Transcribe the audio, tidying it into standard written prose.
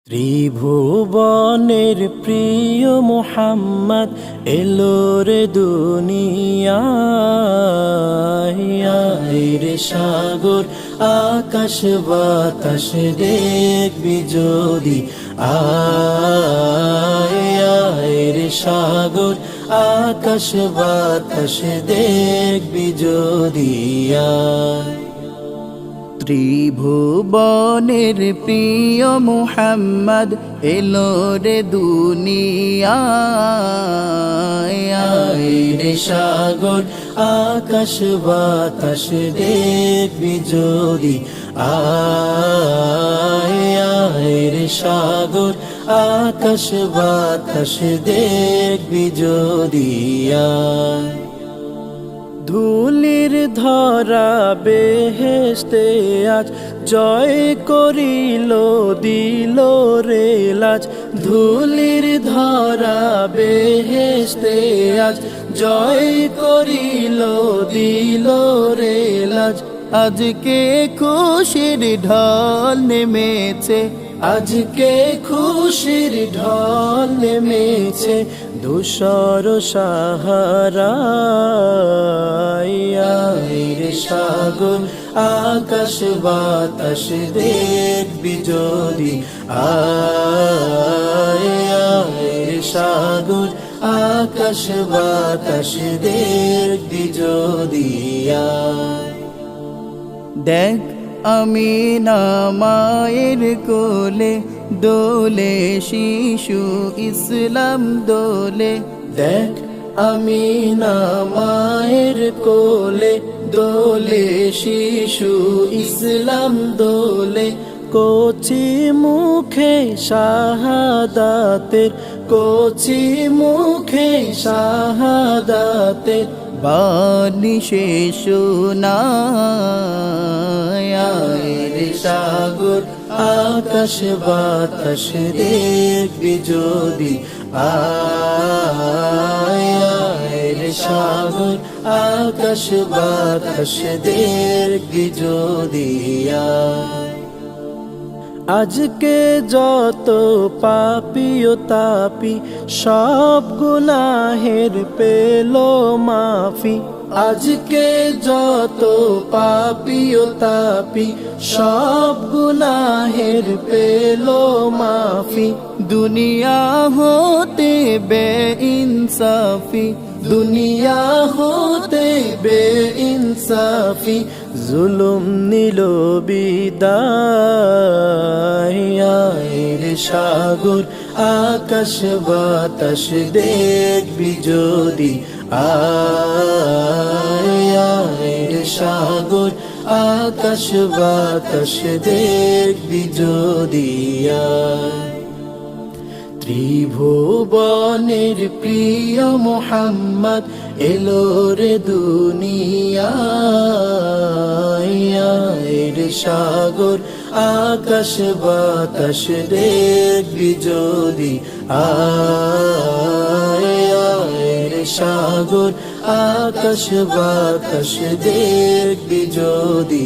ত্রিভুবনের প্রিয় মুহাম্মদ এলো রে দুনিয়ায় রে সাগর আকাশ বাতাস দেখবি যদি আয় রে সাগর আকাশ বাতাস দেখবি যদি ত্রিভুবনের প্রিয় মুহাম্মদ এলো রে দুনিয়ায় রে সাগর আকাশ বাতাস দেখবি যদি আয় রে সাগর আকাশ বাতাস দেখবি যদি ধুলির ধরা বেহেশতে আজ জয় করিল দিল রে লাজ ধুলির ধরা বেহেশতে আজ জয় করিল দিল রে লাজ আজকে খুশির ঢল নেমেছে আজকে খুশির ঢল নেমেছে ধূসর সাহারায় রে সাগর আকাশ বাতাস দেখবি যদি আয় রে সাগর আকাশ বাতাস দেখবি যদি দেখ আমিনা মায়ের কোলে দোলে শিশু ইসলাম দোলে দেখ আমিনা মায়ের কোলে দোলে শিশু ইসলাম দোলে কচি মুখে শাহাদাতের কচি মুখে শাহাদাতের বাণী সে শোনায় রে সাগর আকাশ বাতাস দেখবি যদি আয় রে সাগর আকাশ বাতাস দেখবি যদি আজকে যত পাপী ও তাপি সব গুনাহের পেল মাফি আজকে যত পাপী ও তাপি সব গুনাহের পেল মাফি দুনিয়া হতে বেইনসাফি দুনিয়া হতে বেইনসাফি জুলুম নিল বিদায় রে সাগর আকাশ বাতাস দেখবি যদি আয় রে সাগর আকাশ বাতাস দেখবি যদি ত্রিভুবনের প্রিয় মুহাম্মদ এলো রে দুনিয়ায় রে সাগর আকাশ বাতাস দেখবি যদি আয় রে সাগর আকাশ বাতাস দেখবি যদি